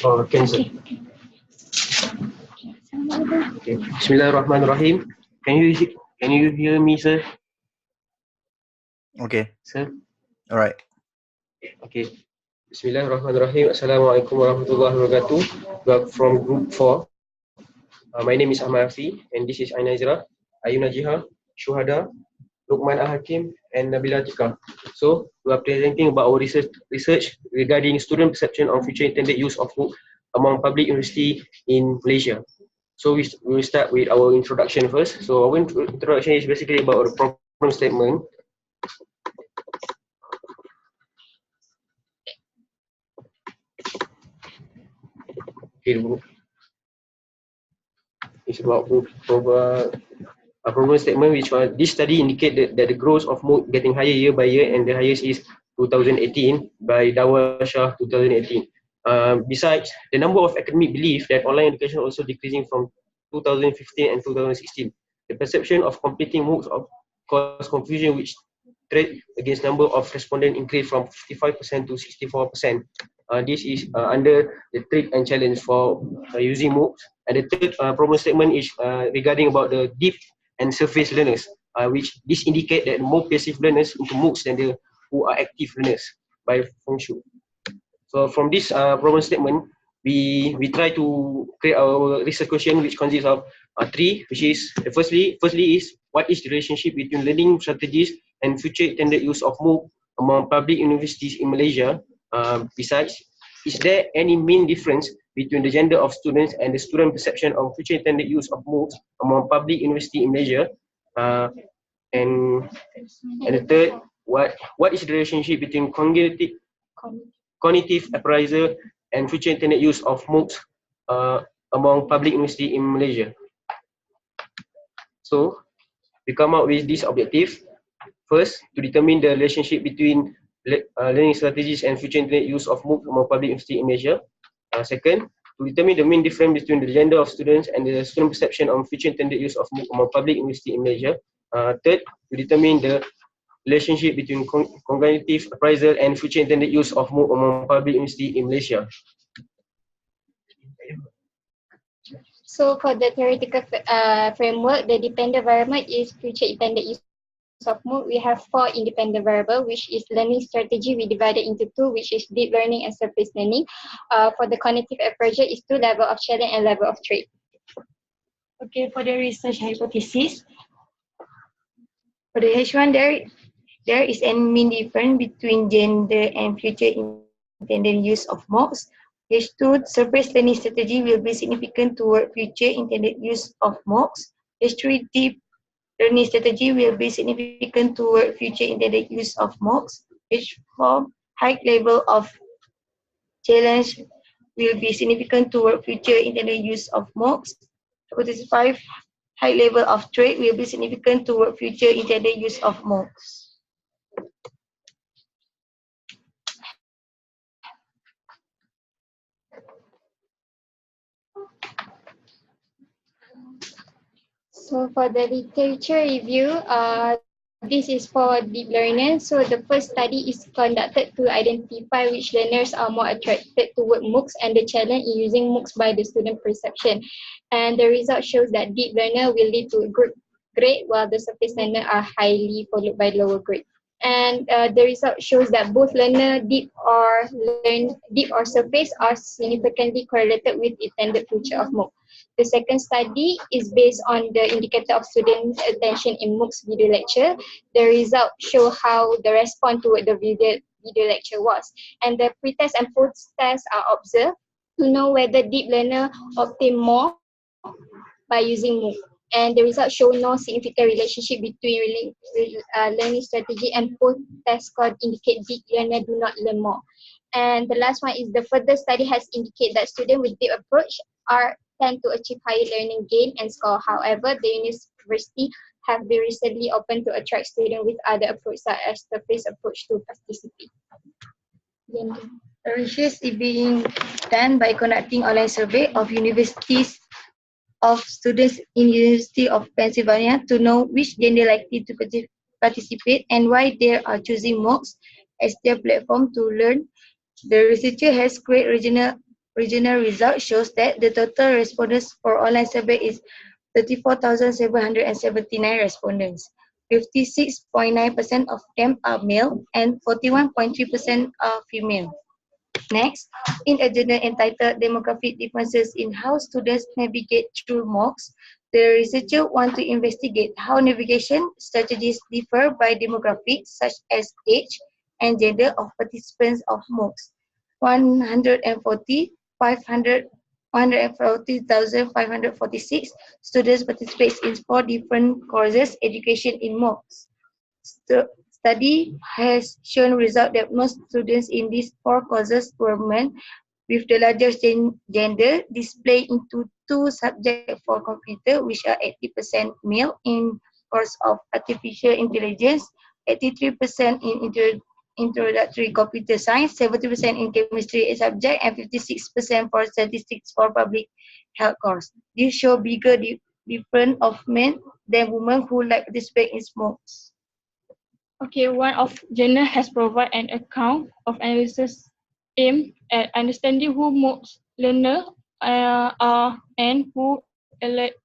or cancel. Okay. Bismillahirrahmanirrahim. Can you hear me, sir? Okay. Sir? All right. Okay. Bismillahirrahmanirrahim. Assalamualaikum warahmatullahi wabarakatuh. We are from group 4. My name is Ahmad Afi and this is Aina Izra, Ayuna Jiha, Shuhada, Luqman Al-Hakim and Nabila Tika. So we are presenting about our research regarding student perception of future intended use of MOOC among public university in Malaysia. So we will start with our introduction first. So our introduction is basically about the problem statement. Okay, it's about a problem statement which this study indicated that the growth of MOOC getting higher year by year, and the highest is 2018 by Dawah Shah 2018. Besides, the number of academic belief that online education also decreasing from 2015 and 2016. The perception of completing MOOCs cause confusion, which trade against number of respondents increased from 55% to 64%. This is under the threat and challenge for using MOOCs. And the third problem statement is regarding about the deep and surface learners, which this indicate that more passive learners into MOOCs than the who are active learners by function. So from this problem statement, we try to create our research question, which consists of three, which is firstly is what is the relationship between learning strategies and future intended use of MOOC among public universities in Malaysia. Besides, is there any main difference between the gender of students and the student perception of future intended use of MOOCs among public university in Malaysia? And the third, what is the relationship between cognitive appraisal and future intended use of MOOCs among public university in Malaysia? So we come up with this objective. First, to determine the relationship between learning strategies and future intended use of MOOCs among public university in Malaysia. Second, to determine the main difference between the gender of students and the student perception on future intended use of MOOC among public university in Malaysia. Third, to determine the relationship between cognitive appraisal and future intended use of MOOC among public university in Malaysia. So for the theoretical framework, the dependent variable is future intended use of MOOC. We have 4 independent variables, which is learning strategy. We divided into 2, which is deep learning and surface learning. For the cognitive appraisal, is 2 level of challenge and level of trait. Okay, for the research hypothesis, for the H1, there is a main difference between gender and future intended use of MOOCs. H2, surface learning strategy will be significant toward future intended use of MOOCs. H3, deep learning strategy will be significant toward future intended use of MOOCs. H4, high level of challenge will be significant toward future intended use of MOOCs. Hypothesis 5, high level of trait will be significant toward future intended use of MOOCs. So for the literature review, this is for deep learners. So the first study is conducted to identify which learners are more attracted toward MOOCs and the challenge in using MOOCs by the student perception. And the result shows that deep learner will lead to a good grade, while the surface learner are highly followed by lower grade. And the result shows that both learner deep or surface are significantly correlated with intended future of MOOC. The second study is based on the indicator of student attention in MOOCs video lecture. The results show how the response toward the video lecture was. And the pre-test and post-test are observed to know whether deep learner obtain more by using MOOC. And the results show no significant relationship between learning strategy and post-test score indicate deep learner do not learn more. And the last one is the further study has indicated that students with deep approach tend to achieve higher learning gain and score. However, the university have been recently opened to attract students with other approach such as the surface approach to participate. The research is being done by conducting online survey of universities of students in University of Pennsylvania to know which gender likely to participate and why they are choosing MOOCs as their platform to learn. The researcher has created regional regional result shows that the total respondents for online survey is 34,779 respondents. 56.9% of them are male and 41.3% are female. Next, in a journal entitled Demographic Differences in How Students Navigate Through MOOCs, the researcher want to investigate how navigation strategies differ by demographics such as age and gender of participants of MOOCs. 140,546 students participate in 4 different courses education in MOOCs. Study has shown result that most students in these 4 courses were men, with the largest gender displayed into 2 subjects for computer, which are 80% male in course of artificial intelligence, 83% in introductory computer science, 70% in chemistry subject, and 56% for statistics for public health course. This show bigger difference of men than women who like participate in MOOCs. Okay, one of journal has provided an account of analysis aimed at understanding who MOOCs learners are and who elect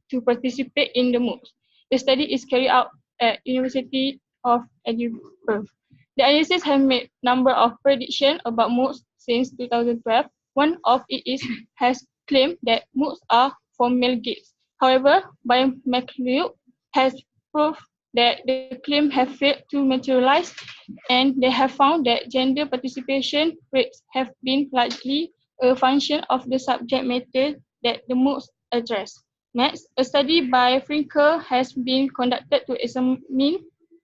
to participate in the MOOCs. The study is carried out at University of Edinburgh. The analysis has made number of predictions about MOOCs since 2012. One of it has claimed that MOOCs are for male gates. However, McLeod has proved that the claim have failed to materialize, and they have found that gender participation rates have been largely a function of the subject matter that the MOOCs address. Next, a study by Finker has been conducted to examine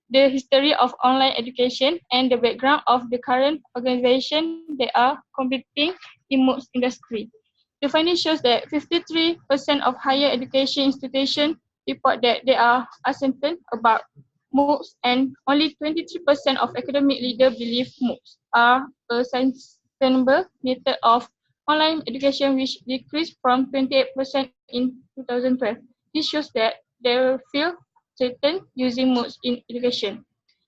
the history of online education and the background of the current organizations that are competing in MOOCs industry. The finding shows that 53% of higher education institutions report that they are uncertain about MOOCs, and only 23% of academic leaders believe MOOCs are a sustainable method of online education, which decreased from 28% in 2012. This shows that they feel certain using MOOCs in education.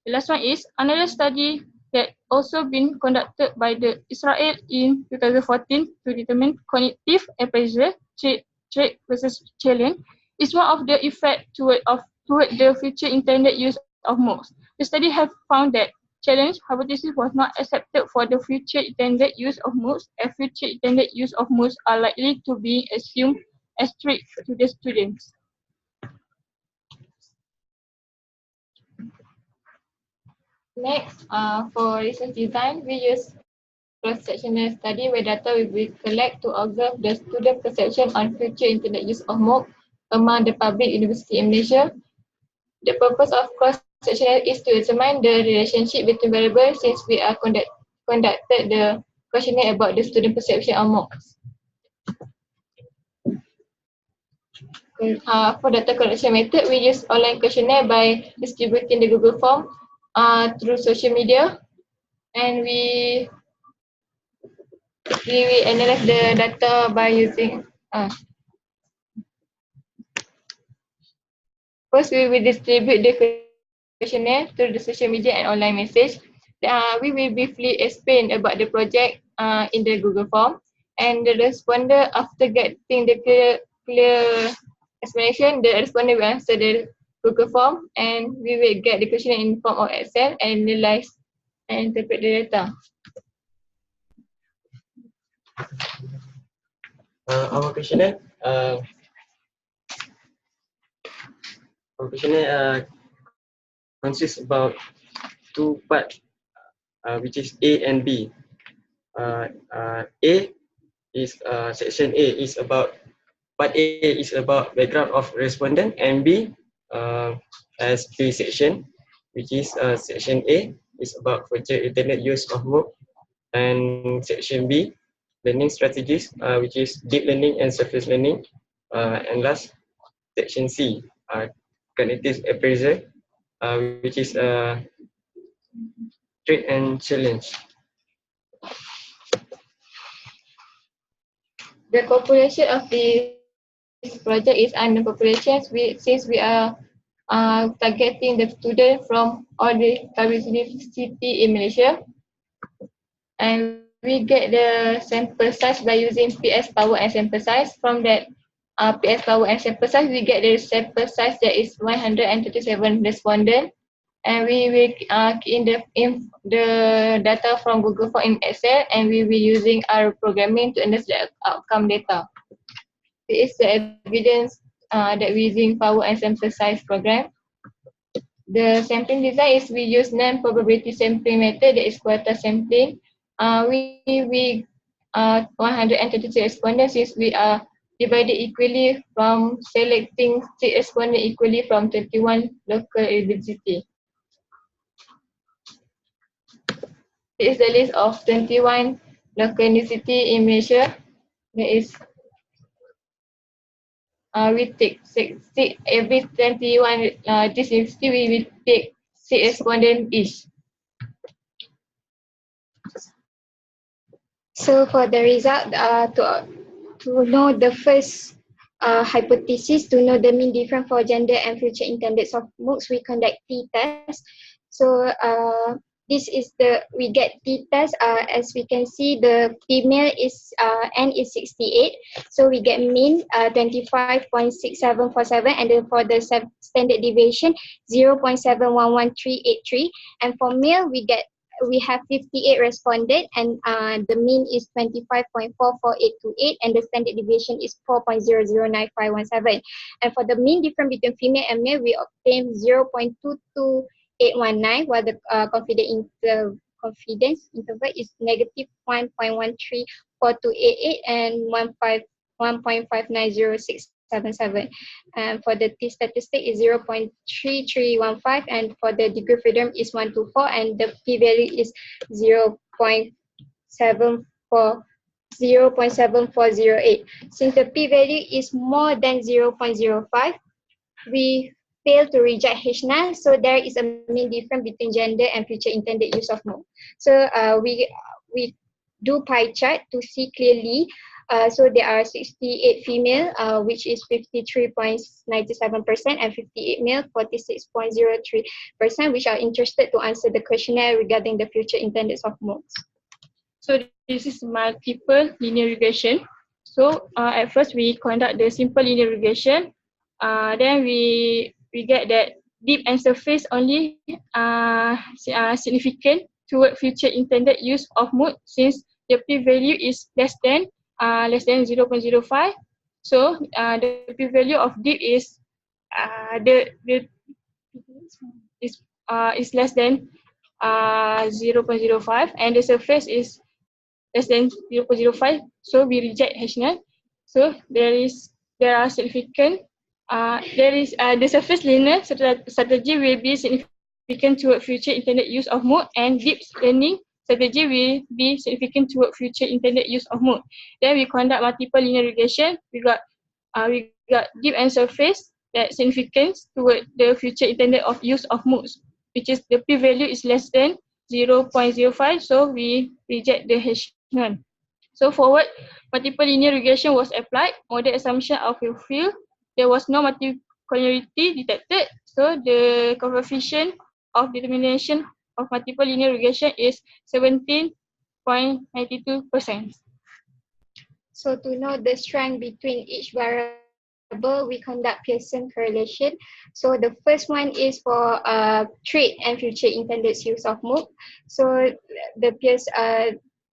The last one is another study that also been conducted by the Israel in 2014 to determine cognitive appraisal, trait versus challenge, is one of the effects toward the future intended use of MOOCs. The study have found that challenge hypothesis was not accepted for the future intended use of MOOCs, and future intended use of MOOCs are likely to be assumed as threat to the students. Next, for research design, we use cross-sectional study where data will be collected to observe the student perception on future internet use of MOOC among the public university in Malaysia. The purpose of cross-sectional is to examine the relationship between variables since we are conducted the questionnaire about the student perception on MOOCs. For data collection method, we use online questionnaire by distributing the Google form through social media, and we analyze the data by using first we will distribute the questionnaire through the social media and online message. We will briefly explain about the project in the Google form, and the responder, after getting the clear explanation, the responder will answer the Google form, and we will get the questionnaire in form of Excel and analyze and interpret the data. Our questionnaire consists about 2 parts, which is A and B. A is section A is about part A is about background of respondent, and B as B section, which is section A is about future internet use of MOOC, and section B learning strategies, which is deep learning and surface learning, and last section C cognitive appraisal, which is trait and challenge. The population of this project is unknown populations, since we are targeting the students from all the public university in Malaysia, and we get the sample size by using PS power and sample size. From that PS power and sample size, we get the sample size that is 137 respondents. And we will key in the data from Google Form in Excel, and we will be using our programming to understand the outcome data. This is the evidence that we using power and sample size program. The sampling design is we use non-probability sampling method, that is quota sampling. We 132 respondents, since we are divided equally from selecting 6 respondents equally from 31 local eligibility. This is the list of 21 local university in Malaysia. That is, we take every 21 this university, we will take 6 respondents each. So for the result, to know the first hypothesis, to know the mean difference for gender and future intended of MOOCs, we conduct t-test. So this is we get t-test. As we can see, the female is N is 68, so we get mean 25.6747, and then for the standard deviation 0.711383, and for male we have 58 responded, and the mean is 25.44828, and the standard deviation is 4.009517. And for the mean difference between female and male, we obtain 0.22819, while the confidence interval is negative 1.134288 and 1.590677. And for the t statistic is 0.3315, and for the degree of freedom is 1 to 4, and the p-value is 0.7408. Since the p-value is more than 0.05, we fail to reject H-null, so there is a mean difference between gender and future intended use of MOOC. So we do pie chart to see clearly. So there are 68 female, which is 53.97%, and 58 male, 46.03%, which are interested to answer the questionnaire regarding the future intended of MOOCs. So this is multiple linear regression. So at first we conduct the simple linear regression. Then we get that deep and surface only significant toward future intended use of MOOC, since the p-value is less than 0.05. So the p-value of deep is is less than 0.05, and the surface is less than 0.05. So we reject H-null. So there are significant. The surface linear strategy will be significant toward future intended use of MOOC, and deep learning strategy will be significant toward future intended use of MOOC. Then we conduct multiple linear regression. We got deep and surface that significance toward the future intended of use of MOOCs, which is the p-value is less than 0.05. So we reject the H-null. So forward multiple linear regression was applied. Model assumption are fulfilled. There was no multicollinearity detected. So the coefficient of determination of multiple linear regression is 17.92%. So to know the strength between each variable, we conduct Pearson correlation. So the first one is for trait and future intended use of MOOC. So the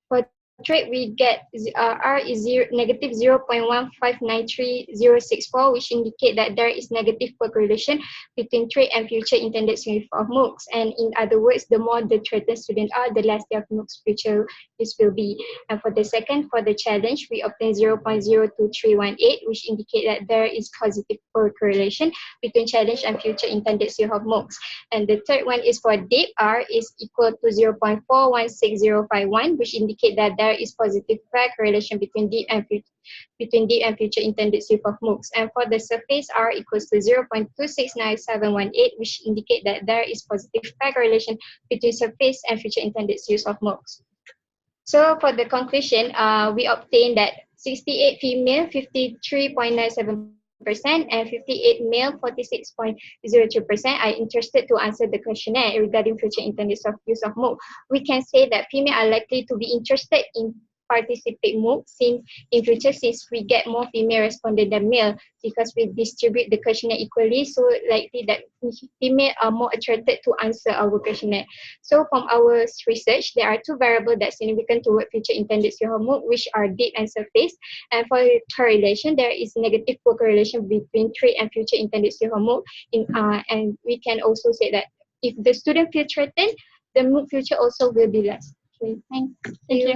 for trait, we get R is negative 0.1593064, which indicate that there is negative correlation between trait and future intended use of MOOCs. And in other words, the more the threatened students are, the less their MOOCs future use will be. And for the second, for the challenge, we obtain 0.02318, which indicate that there is positive correlation between challenge and future intended use of MOOCs. And the third one is for deep, R is equal to 0.416051, which indicate that there is positive correlation between deep and future intended use of MOOCs. And for the surface, R equals to 0.269718, which indicate that there is positive correlation between surface and future intended use of MOOCs. So for the conclusion, we obtain that 68 female, 53.97% and 58 male 46.03% are interested to answer the questionnaire regarding future intended use of MOOC. We can say that female are likely to be interested in participate MOOC in future, since we get more female respondent than male, because we distribute the questionnaire equally, so likely that female are more attracted to answer our questionnaire. So from our research, there are two variables that significant toward future intended use of MOOC, which are deep and surface. And for correlation, there is negative correlation between trait and future intended use of MOOC. And we can also say that if the student feel threatened, the MOOC future also will be less. Okay, thank you.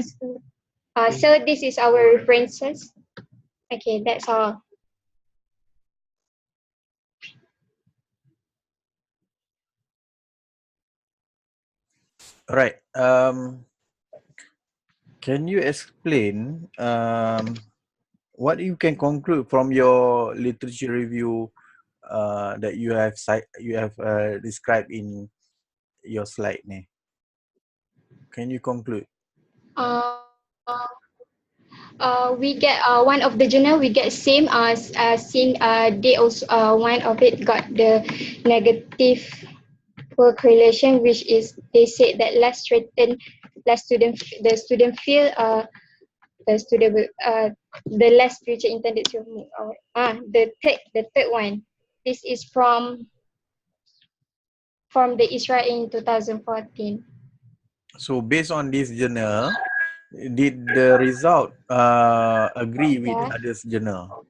So this is our references. Okay, that's all. Right. Can you explain what you can conclude from your literature review that you have described in your slide ni? Can you conclude? We get one of the journal we get same as seen they also one of it got the negative correlation, which is they said that less student the student feel the student will, the less future intended to move. The third one, this is from the Israel in 2014. So based on this journal, did the result agree with Yeah. others journal?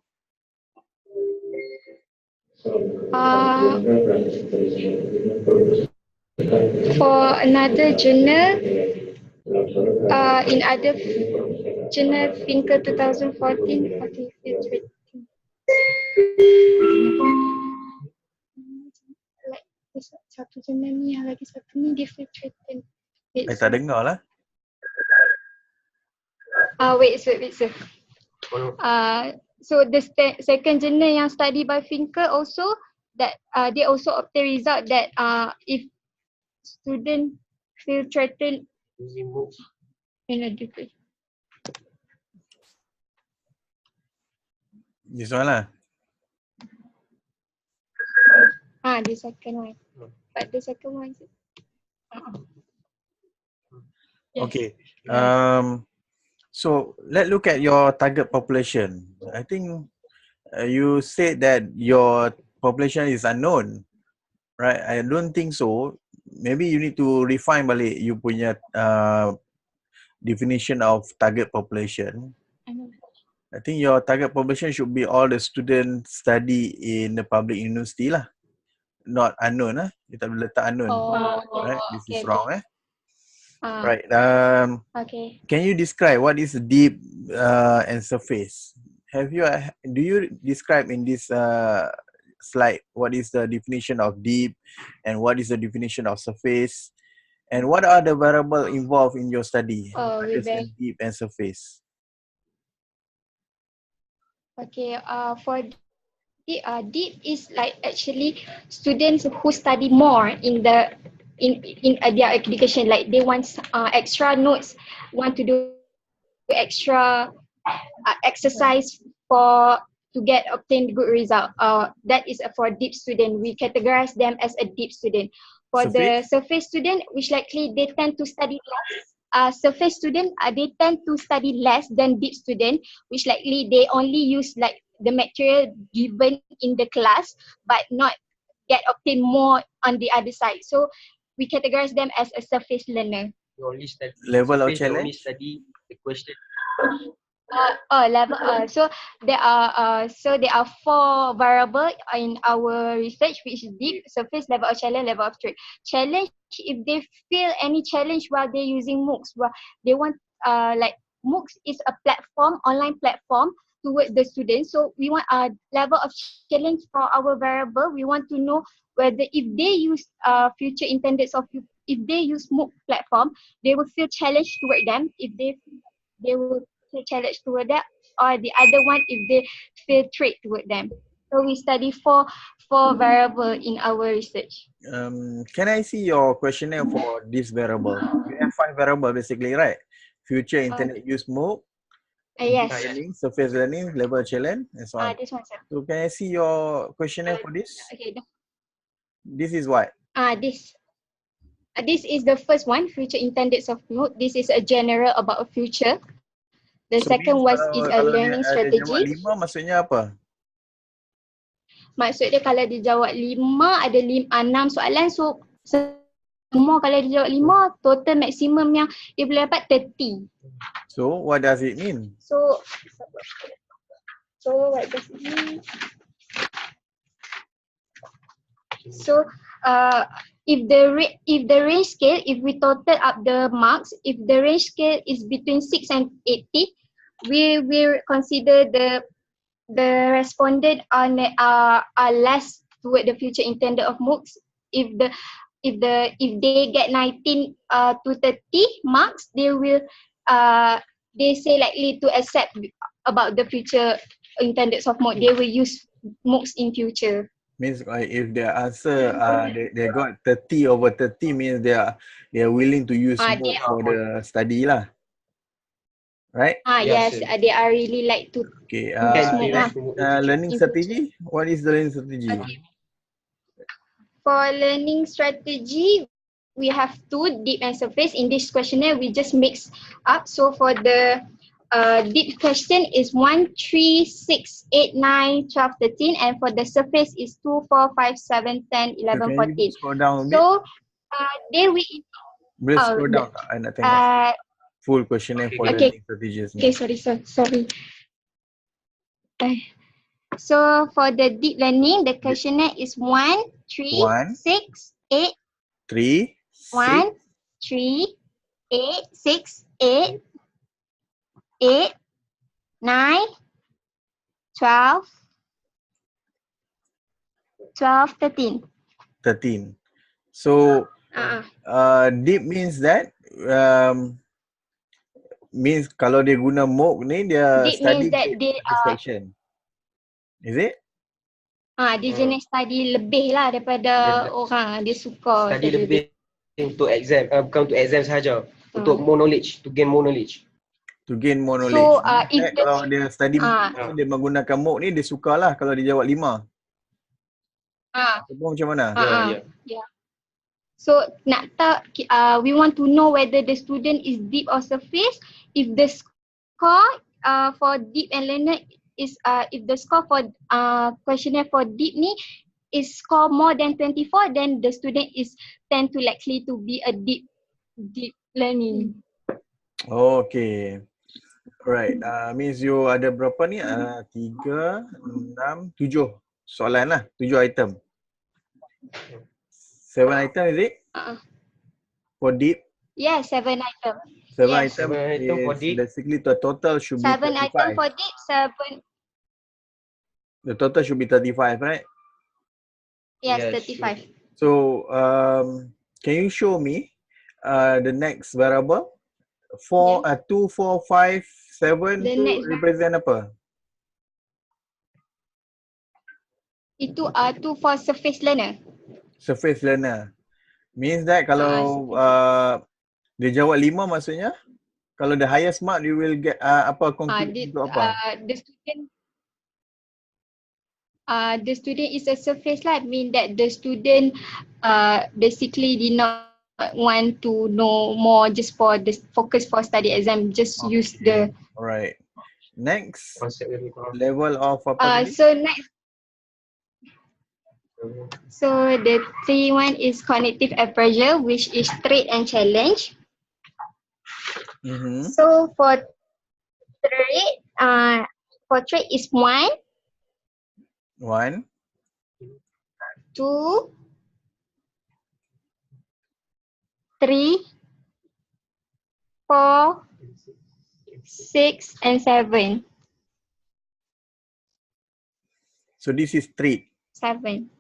For another journal, in other journal, Finker 2014, okay, filtrate. Like satu journal ni, yang lagi satu ni dia filtrated. Saya tak dengar lah. Wait, sir. So the second journal yang study by Finker also, that they also obtain result that if student feel threatened in a degree. This one lah. The second one. But the second one is Yes. Okay. So let's look at your target population. I think you said that your population is unknown, right? I don't think so. Maybe you need to refine balik you punya definition of target population. I think your target population should be all the students study in the public university lah, not unknown lah. You tak boleh letak unknown, right? This is wrong, Right. okay. Can you describe what is deep and surface? Do you describe in this slide what is the definition of deep and what is the definition of surface, and what are the variables involved in your study other than deep and surface? Okay. For deep is like actually students who study more in their education, like they want extra notes, want to do extra exercise to obtain good result. That is for deep student. We categorize them as a deep student. For the surface student, which likely they tend to study less. Surface student, they tend to study less than deep student, which likely they only use like the material given in the class, but not obtain more on the other side. So we categorize them as a surface learner. You only study Level of you only challenge? study the question. Level. So there are 4 variable in our research, which is deep, surface, level of challenge, level of trait. Challenge, if they feel any challenge while they're using MOOCs, they want like MOOCs is a platform, online platform toward the students. So we want a level of challenge for our variable. We want to know whether if they use future intended of if they use MOOC platform, they will feel challenged toward them. If they will feel challenged toward that, or the other one if they feel trait toward them. So we study four variable in our research. Can I see your questionnaire for this variable? You have 5 variable basically, right? Future internet use MOOC, Yes. learning, surface learning, level challenge, and so on. This one, sir. So can I see your questionnaire for this? Okay. This is what? This is the first one, future intended of MOOC. This is a general about a future. The So second means is a kalau learning dia jawab strategy. 5 maksudnya apa? Maksud dia kalau dia jawab 5, ada 6 soalan. So semua kalau dia jawab 5, total maksimum yang dia boleh dapat 30. So what does it mean? So what does it mean? So if the range scale, if we total up the marks, if the range scale is between 6 and 80, we will consider the respondent are less toward the future intended of MOOCs. If they get 19 to 30 marks, they say likely to accept about the future intended of MOOC. They will use MOOCs in future. Means if their answer they got 30 over 30 means they are willing to use MOOC for the study lah. Right? Yes, they are really like to Okay. Next, Learning strategy. What is the learning strategy? Okay. For learning strategy, we have 2, deep and surface. In this questionnaire, we just mix up. So for the deep question is 1, 3, 6, 8, 9, 12, 13, and for the surface is 2, 4, 5, 7, 10, 11, 14. Scroll down a bit. So they will. Boleh scroll down tak? I nak tengok full questionnaire for learning strategies ni. Okay, sorry. So for the deep learning, the questionnaire is 1, 3, 6, 8, 3, 1, 3, 8, 6, 8, 8, 9, 12, 13. 13. So deep means that means kalau dia guna MOOC ni dia Deep study means that they satisfaction. Is it? dia jenis study lebih lah daripada orang. Dia suka Study lebih untuk exam, bukan untuk exam sahaja. Untuk more knowledge, to gain more knowledge. To gain more knowledge. So kalau dia study dia menggunakan MOOC ni dia sukalah kalau dia jawab 5. Macam mana? Yeah. So nak tahu, we want to know whether the student is deep or surface. If the score for deep and learner is if the score for questionnaire for deep ni is score more than 24, then the student is tend to likely to be a deep learning. Okay. Alright. Means you ada berapa ni? 3, 6, 7 soalan lah. 7 item. 7 item is it? For deep? Yeah, 7 item. 7 Yes. item 7 item for is deep. basically the total should be 7 35. item for deep, 7. The total should be 35, right? Yes, Yes, 35. So, can you show me the next variable? 2, 4, 5, 7 The tu next represent apa? Itu tu for surface learner. Surface learner. Means that kalau dia jawab 5 maksudnya kalau the highest mark you will get apa conclude untuk apa? The student is a surface lah, mean that the student basically did not want to know more just for the focus for study exam, just use the. Alright. Next level of apa tadi? So the 3 one is cognitive appraisal, which is trait and challenge. So for trait is 1, 1, 2, 3, 4, 6, and 7. So this is trait. 7.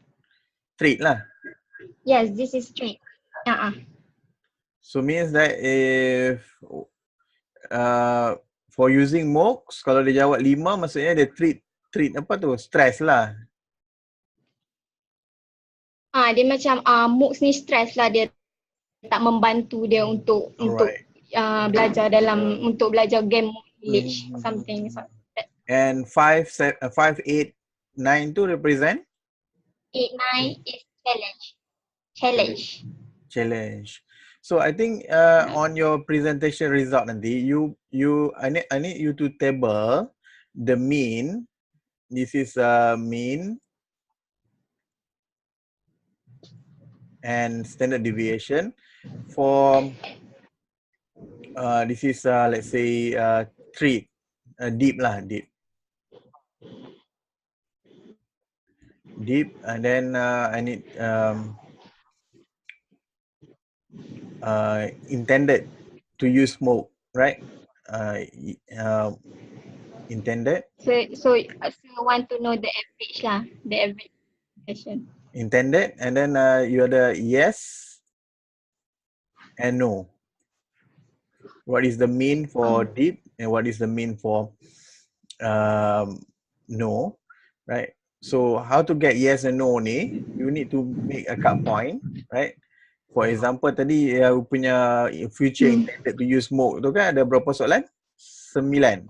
Trait lah. Yes, this is trait. So means that if for using MOOCs, kalau dia jawab 5 maksudnya dia treat apa tu? Stress lah. Dia macam MOOCs ni stress lah, dia tak membantu dia untuk belajar dalam untuk belajar game village, something. So that And 5, 8, 9 to represent 8, 9 is challenge. challenge. So I think on your presentation result nanti, I need you to table the mean. This is mean and standard deviation for this is let's say treat deep lah, deep, and then I need intended to use smoke, right? Intended, So want to know the average lah, the average question. intended, and then you ada yes and no. What is the mean for deep and what is the mean for no, right? So how to get yes and no ni, you need to make a cut point, right? For example, tadi punya future intended to use smoke tu kan ada berapa soalan? 9.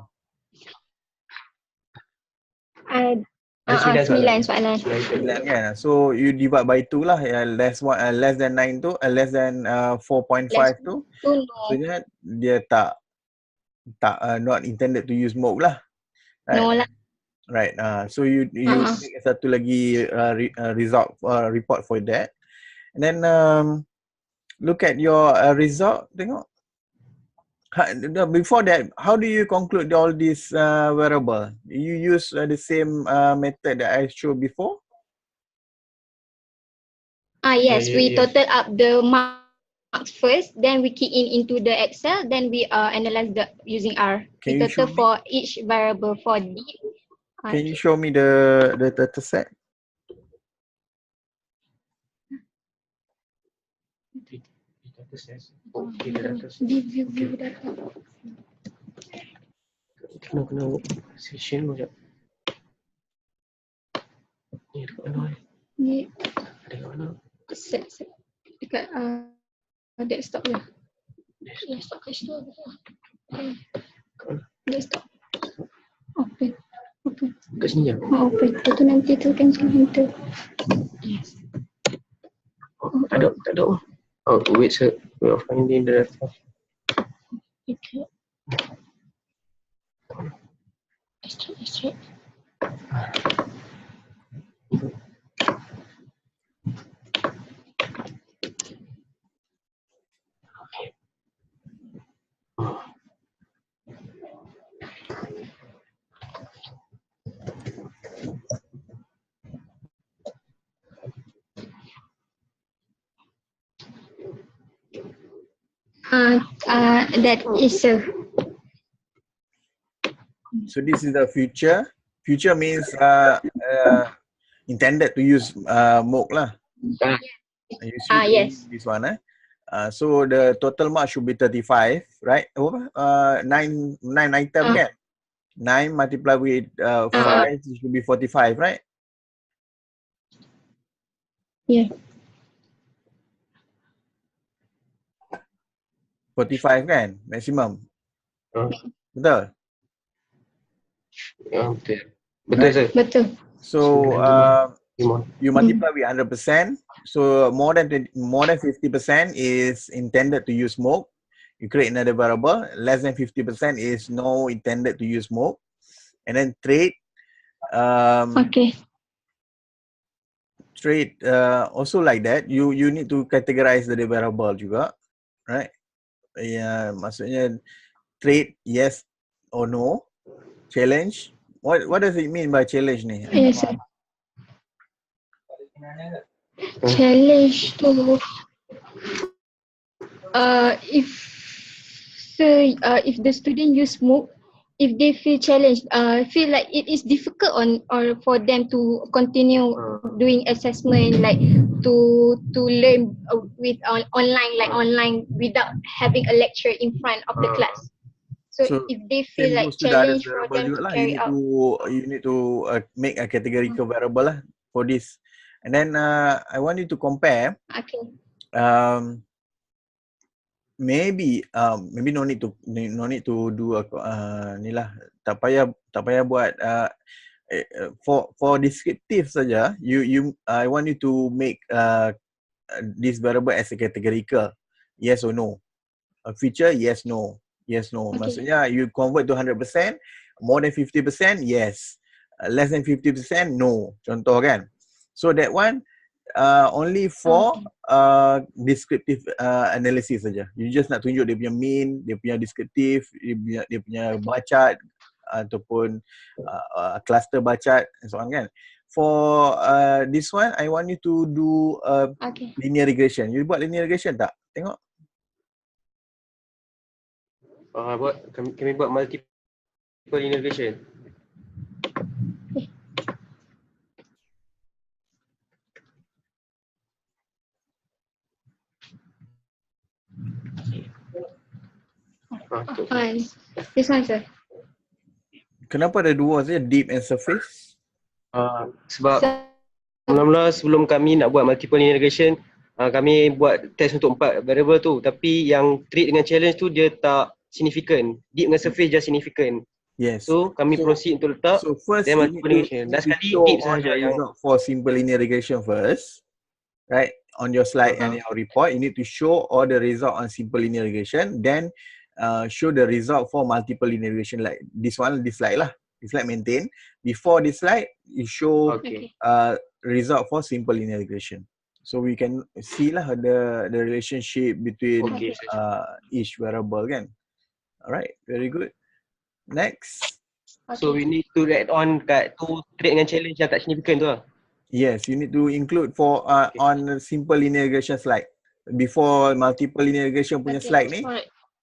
9 soalan. 9 kan. So you divide by 2 lah. Less than 9 tu, less than 4.5 tu. So dia tak not intended to use smoke lah. Right? No lah. Right. So you make satu lagi result report for that. And then look at your result. Tengok. Before that, how do you conclude all these variable? You use the same method that I showed before? Yes, we total up the marks first, then we key into the Excel, then we analyze using R. Can we you show total me? for each variable for D. Can you show me the data set? View data. Kena session pun sekejap. Ni dekat mana? Ni Dekat mana? set dekat desktop je. Desktop kat situ. Desktop. Open. Kat sini je? Open. Lepas tu nanti tekan sini enter. Yes. Tak ada. Oh, wait sir. We are finding the data. Okay. Extract. That is So this is the future. Future means intended to use MOOC lah. yes. This one. So the total mark should be 35, right? 9 item kan? 9 multiplied with 5 should be 45, right? Yeah. 45 kan? Maximum. Betul? Betul sir. Betul. So you multiply with 100%. So more than 50% is intended to use smoke. You create another variable. Less than 50% is no intended to use smoke. And then trade. Okay. Trade also like that. You need to categorize the variable juga, right? Maksudnya trade yes or no. Challenge. What does it mean by challenge ni? Yes, sir. Challenge tu if the student use MOOC, if they feel challenged, feel like it is difficult or for them to continue doing assessment, like to learn with online without having a lecture in front of the class. So if they feel like challenge for them to carry out, you need to make a categorical variable lah for this. And then I want you to compare. Okay. maybe no need to do ni lah, tak payah buat for descriptive saja. I want you to make this variable as a categorical, yes or no. A feature, yes, no. Yes, no. Okay. Maksudnya you convert to 100%, more than 50%, yes. Less than 50%, no. Contoh kan. So that one only for descriptive analysis saja. You just nak tunjuk dia punya mean, dia punya descriptive, dia punya bacat ataupun cluster bacat and so on kan. For this one, I want you to do linear regression. You buat linear regression tak? Tengok. Kami buat multiple linear regression. This one, sir. Kenapa ada dua saja, deep and surface? Sebab mula-mula sebelum kami nak buat multiple linear regression, kami buat test untuk 4 variable tu, tapi yang treat dengan challenge tu dia tak significant. Deep dengan surface just significant. Yes. So kami proceed untuk letak first then you multiple need regression. to Dan sekali show deep all sahaja the yang result for simple linear regression first, right? On your slide and your report, you need to show all the result on simple linear regression, then show the result for multiple linear regression, like this one, this slide lah. This slide maintain. Before this slide, you show result for simple linear regression. So we can see lah the relationship between each variable kan. Alright, very good. Next. So we need to add on kat tu treat dengan challenge yang tak significant tu lah. Yes, you need to include for on simple linear regression slide. Before multiple linear regression punya slide ni,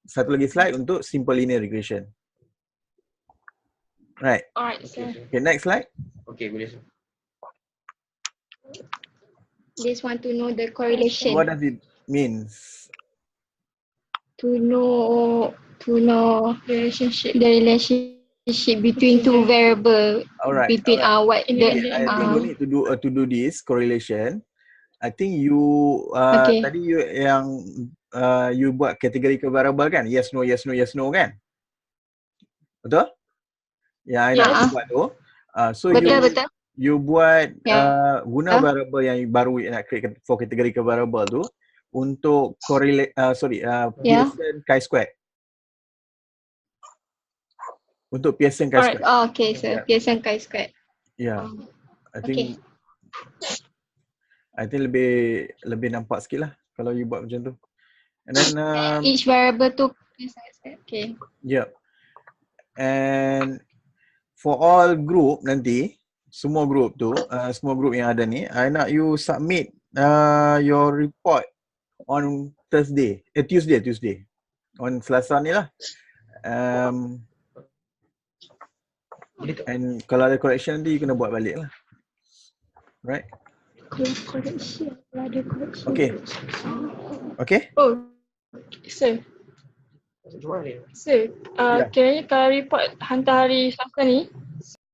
satu lagi slide untuk simple linear regression. Right. Alright, sir. Okay, next slide. Okay, boleh. This one to know the correlation. What does it mean? To know the relationship between two variable. Alright. Between what I think you need to do this correlation. I think you tadi you you buat categorical variable kan? Yes, no, yes, no, yes, no kan? Betul? Yang I nak buat tu. So betul. You buat guna variable yang baru nak create for categorical variable tu untuk correlate Pearson chi-square. Untuk Pearson chi-square. Okay, sir. Pearson chi-square. Yeah. I think lebih nampak sikit lah kalau you buat macam tu. And then each variable tu okay. Yeah. And for all group nanti, semua group tu, semua group yang ada ni, I nak you submit your report on Tuesday. On Selasa ni lah. And kalau ada correction nanti you kena buat balik lah. Right? Okay. Oh, sir. Sir, kiranya kalau report hantar hari Selasa ni,